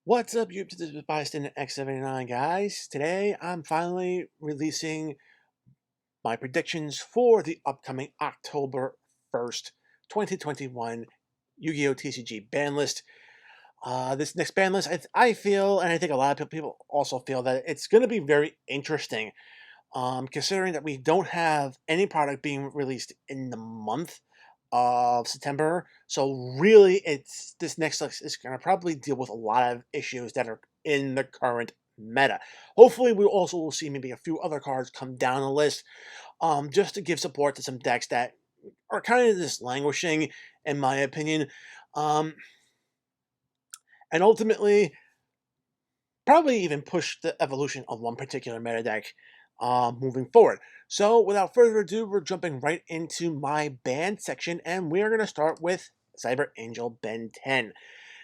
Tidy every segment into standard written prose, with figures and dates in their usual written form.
What's up, YouTube? This is Bystander X79, guys. Today, I'm finally releasing my predictions for the upcoming October 1st, 2021 Yu-Gi-Oh! TCG Banlist. This next banlist, I feel, and I think a lot of people also feel that it's going to be very interesting, considering that we don't have any product being released in the month of September. So really, it's this next list is going to probably deal with a lot of issues that are in the current meta. Hopefully, we also will see maybe a few other cards come down the list, just to give support to some decks that are kind of just languishing, in my opinion. Um, and ultimately, probably even push the evolution of one particular meta deck moving forward. So without further ado, we're jumping right into my band section, and we are going to start with Cyber Angel Ben 10.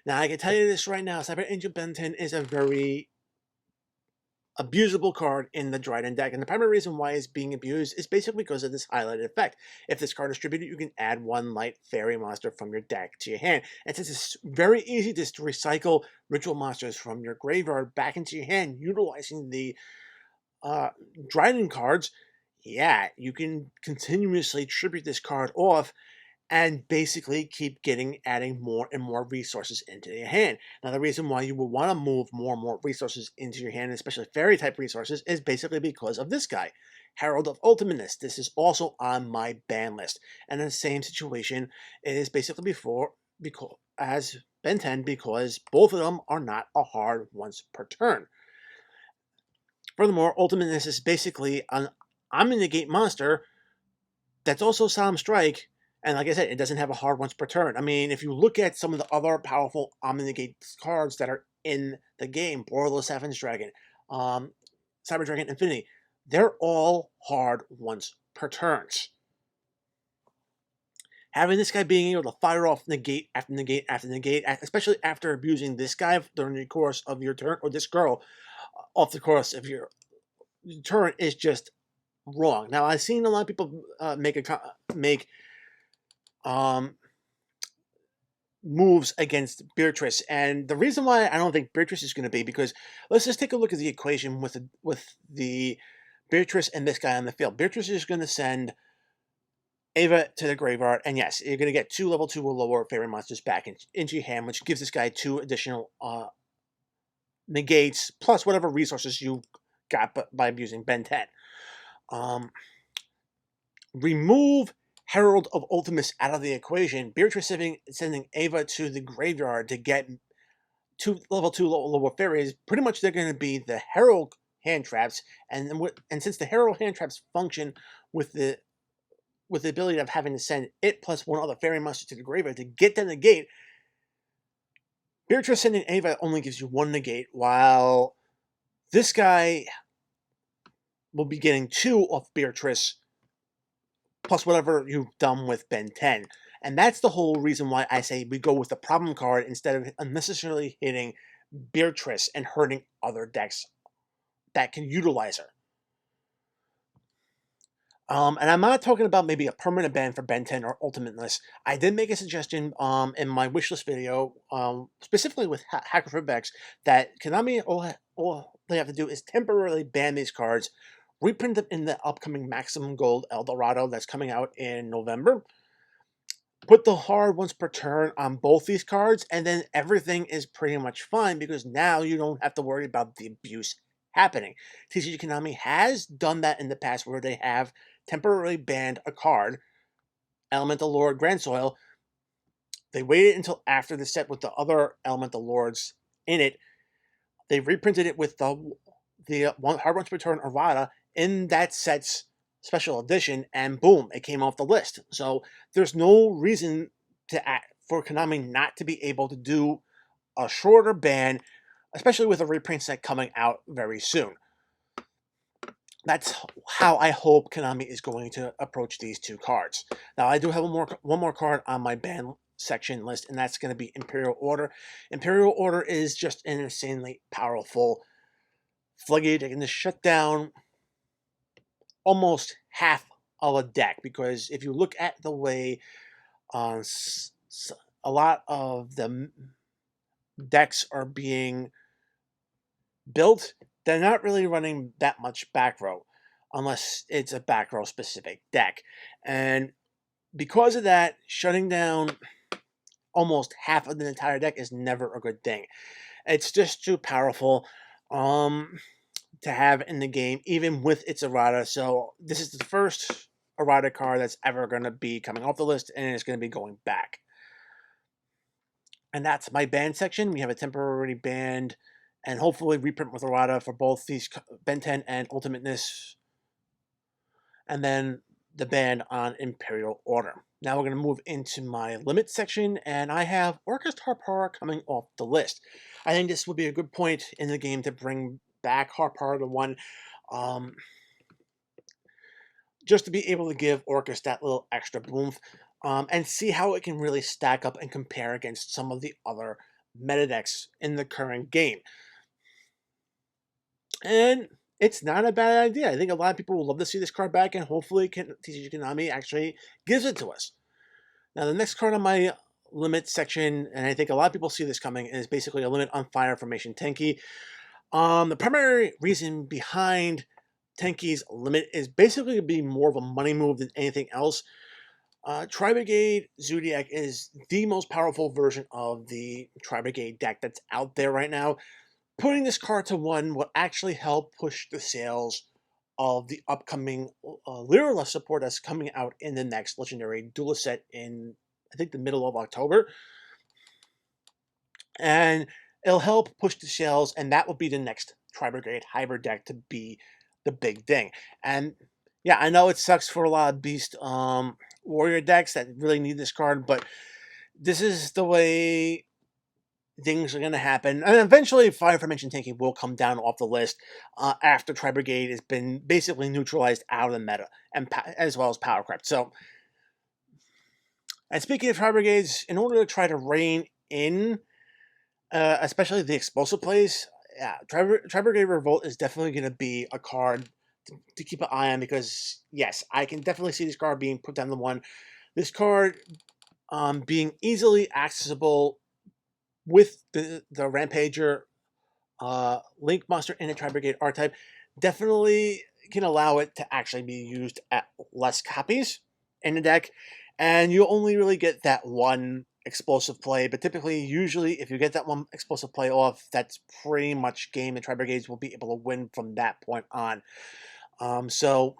Now, I can tell you this right now, Cyber Angel Ben 10 is a very abusable card in the Dryden deck, and the primary reason why it's being abused is basically because of this highlighted effect. If this card is distributed, you can add one light fairy monster from your deck to your hand, and since it's very easy just to recycle ritual monsters from your graveyard back into your hand utilizing the Dryden cards, yeah, you can continuously tribute this card off and basically keep adding more and more resources into your hand. Now, the reason why you would want to move more and more resources into your hand, especially fairy type resources, is basically because of this guy, Herald of Ultimateness. This is also on my ban list, and in the same situation is basically because as Ben 10, because both of them are not a hard once per turn. Furthermore, Ultimateness is basically an Omni-Negate monster that's also Solemn Strike, and like I said, it doesn't have a hard once per turn. I mean, if you look at some of the other powerful Omni-Negate cards that are in the game, Boros Savage Dragon, um, Cyber Dragon Infinity, they're all hard once per turns. Having this guy being able to fire off negate after negate after negate, especially after abusing this guy during the course of your turn, or this girl off the course of your turn, is just wrong. Now, I've seen a lot of people make um, moves against Beatrice, and the reason why I don't think Beatrice is going to be because let's just take a look at the equation with the Beatrice and this guy on the field. Beatrice is going to send Ava to the graveyard, and yes, you're going to get 2 level 2 or lower fairy monsters back into your hand, which gives this guy 2 additional negates plus whatever resources you got by abusing Ben 10. Um, remove Herald of Ultimus out of the equation. Beatrice sending Ava to the graveyard to get 2 level 2 lower fairies. Pretty much they're going to be the Herald hand traps, and since the Herald hand traps function with the ability of having to send it plus one other fairy monster to the graveyard to get the negate, Beatrice sending Ava only gives you 1 negate, while this guy will be getting 2 off Beatrice plus whatever you've done with Ben 10. And that's the whole reason why I say we go with the problem card instead of unnecessarily hitting Beatrice and hurting other decks that can utilize her. And I'm not talking about maybe a permanent ban for Ben 10 or Ultimateness. I did make a suggestion in my wishlist video, specifically with Hackerfutbacks, that Konami, all they have to do is temporarily ban these cards, reprint them in the upcoming Maximum Gold Eldorado that's coming out in November, put the hard once per turn on both these cards, and then everything is pretty much fine because now you don't have to worry about the abuse happening. TCG Konami has done that in the past where they have temporarily banned a card, Elemental Lord Grand Soil. They waited until after the set with the other Elemental Lords in it. They reprinted it with the hard once per turn errata in that set's special edition, and boom, it came off the list. So there's no reason for Konami not to be able to do a shorter ban, especially with a reprint set coming out very soon. That's how I hope Konami is going to approach these 2 cards. Now, I do have one more card on my ban section list, and that's going to be Imperial Order. Imperial Order is just an insanely powerful floodgate. They can just shut down almost half of a deck, because if you look at the way a lot of the decks are being built, they're not really running that much back row unless it's a back row specific deck. And because of that, shutting down almost half of the entire deck is never a good thing. It's just too powerful to have in the game, even with its errata. So this is the first errata card that's ever going to be coming off the list, and it's going to be going back. And that's my ban section. We have a temporary banned and hopefully reprint with errata for both these Ben 10 and Ultimateness. And then the ban on Imperial Order. Now we're going to move into my limit section, and I have Orchestra Para coming off the list. I think this would be a good point in the game to bring back Harpara to 1, just to be able to give Orcus that little extra boomph, and see how it can really stack up and compare against some of the other meta decks in the current game. And it's not a bad idea. I think a lot of people will love to see this card back, and hopefully TCG Konami actually gives it to us. Now, the next card on my limit section, and I think a lot of people see this coming, is basically a limit on fire formation Tanki. The primary reason behind Tanki's limit is basically to be more of a money move than anything else. Tri-Brigade Zodiac is the most powerful version of the Tri-Brigade deck that's out there right now. Putting this card to 1 will actually help push the sales of the upcoming Lyraless support that's coming out in the next Legendary Duelist set in, I think, the middle of October. And it'll help push the sales, and that will be the next Tri-Brigade hybrid deck to be the big thing. And yeah, I know it sucks for a lot of Beast Warrior decks that really need this card, but this is the way things are going to happen. And eventually, Fire Formation Tanki will come down off the list after Tri-Brigade has been basically neutralized out of the meta, and as well as Powercraft. So, and speaking of Tri-Brigades, in order to try to rein in especially the explosive plays, yeah, Tri-Brigade Revolt is definitely going to be a card to keep an eye on, because, yes, I can definitely see this card being put down to 1. This card being easily accessible with the Rampager, Link Monster, and a Tri-Brigade archetype definitely can allow it to actually be used at less copies in the deck, and you only really get that 1 explosive play, but typically, usually, if you get that 1 explosive play off, that's pretty much game. The Tri-Brigades will be able to win from that point on. So,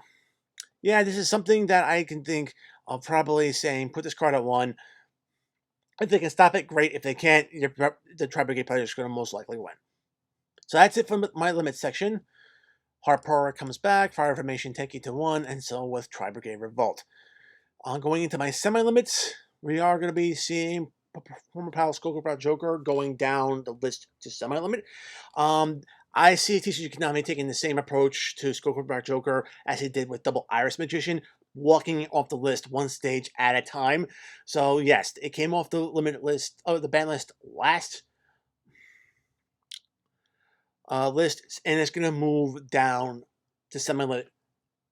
yeah, this is something that I can think of probably saying, put this card at 1. If they can stop it, great. If they can't, the Tri-Brigade player is going to most likely win. So that's it from my limit section. Harpara comes back, Fire Formation Tanki to 1, and so with Tri-Brigade Revolt. Going into my semi-limits, we are going to be seeing former pal Skullcrobat Joker going down the list to semi-limit. I see TCG Konami taking the same approach to Skullcrobat Joker as he did with Double Iris Magician, walking off the list 1 stage at a time. So yes, it came off the limit list, the ban list last list, and it's going to move down to semi-limit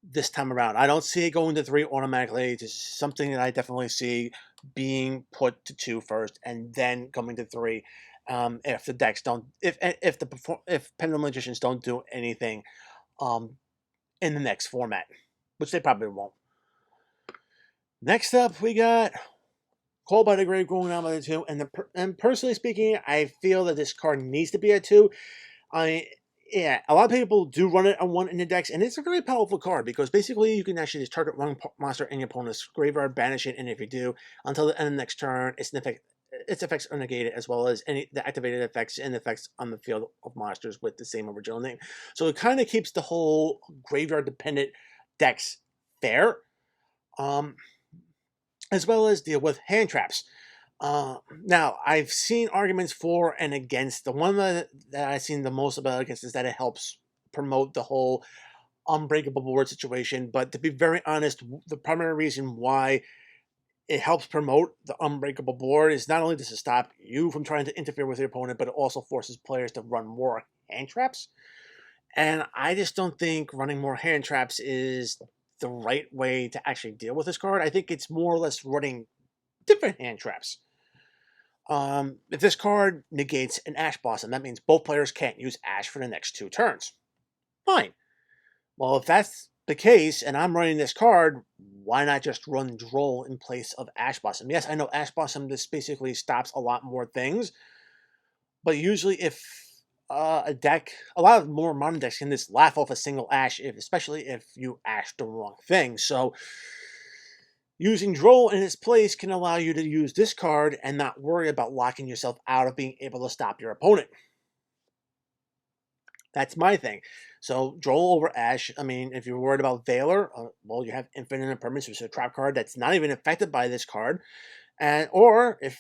this time around. I don't see it going to 3 automatically. This is something that I definitely see being put to 2 first, and then coming to 3 if the decks don't, if Pendulum Magicians don't do anything in the next format, which they probably won't. Next up, we got Called by the Grave going down by the 2, and personally speaking, I feel that this card needs to be a 2. Yeah, a lot of people do run it on 1 in the decks, and it's a very powerful card, because basically you can actually just target 1 monster in your opponent's graveyard, banish it, and if you do, until the end of the next turn, its effects are negated, as well as the activated effects and effects on the field of monsters with the same original name. So it kind of keeps the whole graveyard-dependent decks fair, as well as deal with hand traps. Now, I've seen arguments for and against. The one that I've seen the most about against is that it helps promote the whole unbreakable board situation. But to be very honest, the primary reason why it helps promote the unbreakable board is not only does it stop you from trying to interfere with your opponent, but it also forces players to run more hand traps. And I just don't think running more hand traps is the right way to actually deal with this card. I think it's more or less running different hand traps. If this card negates an Ash Blossom, that means both players can't use Ash for the next 2 turns. Fine. Well, if that's the case, and I'm running this card, why not just run Droll in place of Ash Blossom? Yes, I know Ash Blossom, this basically stops a lot more things, but usually if a lot of more modern decks can just laugh off a single Ash, especially if you Ash the wrong thing. So using Droll in its place can allow you to use this card and not worry about locking yourself out of being able to stop your opponent. That's my thing. So Droll over Ash. I mean, if you're worried about Veiler, well, you have Infinite Impermanence, which is a trap card that's not even affected by this card. And or if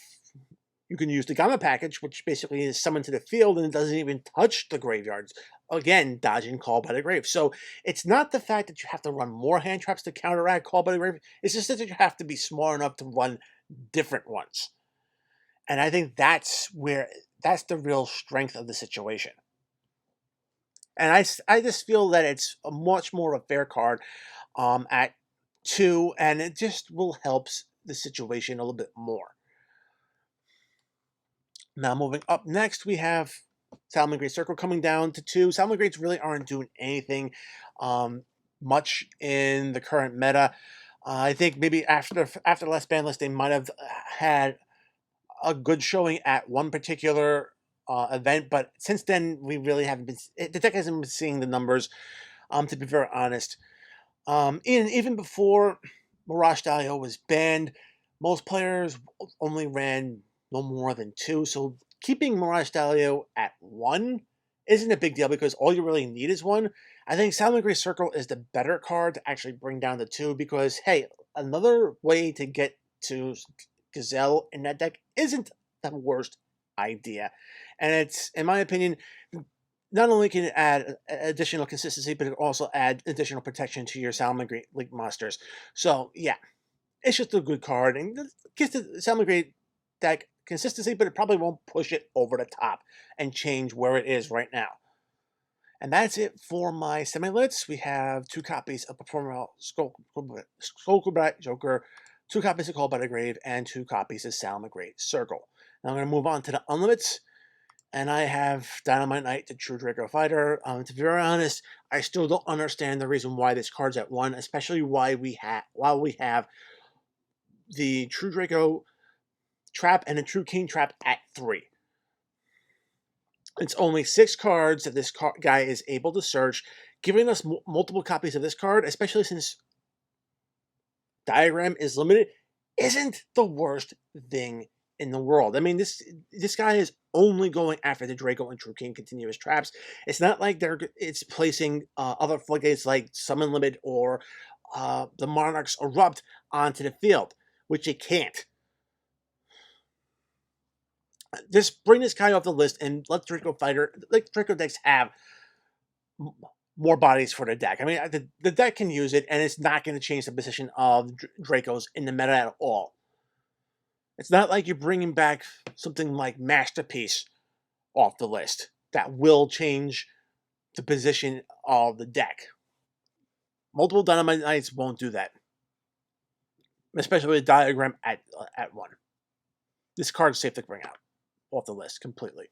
you can use the Gamma package, which basically is summoned to the field and it doesn't even touch the graveyards. Again, dodging Call by the Grave. So it's not the fact that you have to run more hand traps to counteract Call by the Grave. It's just that you have to be smart enough to run different ones. And I think that's the real strength of the situation. And I just feel that it's a much more of a fair card at 2, and it just will help the situation a little bit more. Now, moving up next, we have Salamangreat Circle coming down to 2. Salamangreats really aren't doing anything much in the current meta. I think maybe after the last ban list, they might have had a good showing at one particular event, but since then we really haven't been. The deck hasn't been seeing the numbers. To be very honest, even before Mirage Dalio was banned, most players only ran no more than 2. So keeping Mirage Dalio at 1 isn't a big deal because all you really need is 1. I think Salamangreat Circle is the better card to actually bring down to 2 because, hey, another way to get to Gazelle in that deck isn't the worst idea. And it's, in my opinion, not only can it add additional consistency, but it also add additional protection to your Salamangreat Link monsters. So, yeah, it's just a good card. And it gives the Salamangreat deck consistency, but it probably won't push it over the top and change where it is right now. And that's it for my semi-lits. We have 2 copies of Performer Skullcrabat Joker, 2 copies of Call by the Grave, and 2 copies of Salamangreat Circle. Now I'm going to move on to the unlimits. And I have Dynamite Knight, the True Draco Fighter. To be very honest, I still don't understand the reason why this card's at 1, especially while we have the True Draco Trap and the True King Trap at 3. It's only 6 cards that this guy is able to search, giving us multiple copies of this card, especially since Diagram is limited, isn't the worst thing in the world. I mean, this guy is only going after the Draco and True King continuous traps. It's not like it's placing other floodgates like Summon Limit or the Monarch's Erupt onto the field, which it can't. Just bring this guy off the list and let Draco decks have more bodies for the deck. I mean, the deck can use it, and it's not going to change the position of Dracos in the meta at all. It's not like you're bringing back something like Masterpiece off the list that will change the position of the deck. Multiple Dynamite Knights won't do that, especially with Diagram at 1. This card's safe to bring out off the list completely.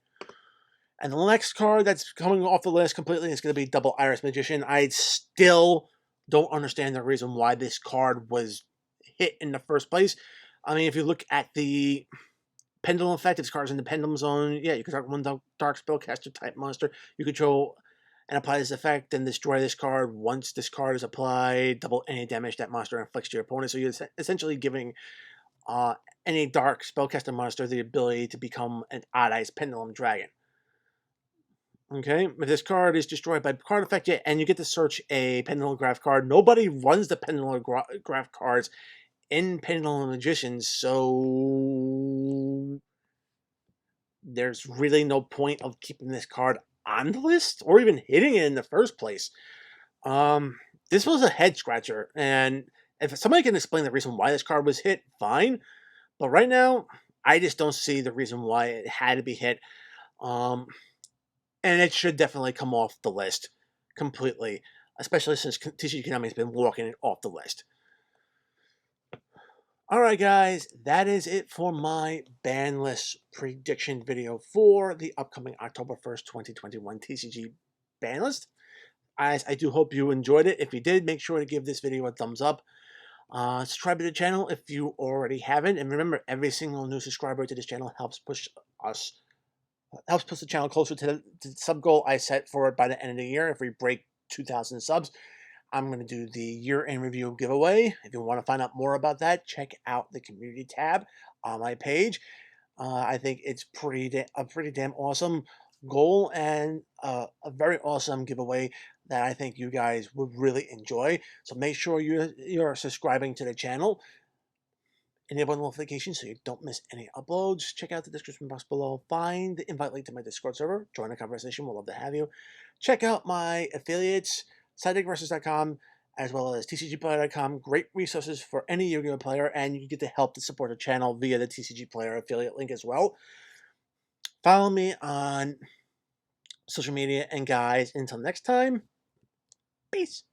And the next card that's coming off the list completely is going to be Double Iris Magician. I still don't understand the reason why this card was hit in the first place. I mean, if you look at the Pendulum effect, if this card's in the Pendulum zone, yeah, you can start one Dark Spellcaster type monster. You control and apply this effect and destroy this card. Once this card is applied, double any damage that monster inflicts to your opponent. So you're essentially giving any Dark Spellcaster monster the ability to become an Odd Eyes Pendulum Dragon. Okay, if this card is destroyed by card effect, yeah, and you get to search a Pendulum Graph card. Nobody runs the Pendulum Graph cards in Pendulum Magicians, so there's really no point of keeping this card on the list or even hitting it in the first place. This was a head scratcher, and if somebody can explain the reason why this card was hit, fine. But right now, I just don't see the reason why it had to be hit. And it should definitely come off the list completely, especially since TCG Konami has been walking it off the list. Alright guys, that is it for my ban list prediction video for the upcoming October 1st, 2021 TCG ban list. Guys, I do hope you enjoyed it. If you did, make sure to give this video a thumbs up. Subscribe to the channel if you already haven't. And remember, every single new subscriber to this channel helps push the channel closer to the sub goal I set for it by the end of the year. If we break 2,000 subs, I'm going to do the year-end review giveaway. If you want to find out more about that, check out the community tab on my page. I think it's a pretty damn awesome goal and a very awesome giveaway that I think you guys would really enjoy. So make sure you're subscribing to the channel. Enable notifications so you don't miss any uploads. Check out the description box below. Find the invite link to my Discord server. Join the conversation. We'll love to have you. Check out my affiliates, sidedeckversus.com, as well as tcgplayer.com. Great resources for any Yu-Gi-Oh player, and you get to help to support the channel via the TCG Player affiliate link as well. Follow me on social media, and guys, until next time, peace.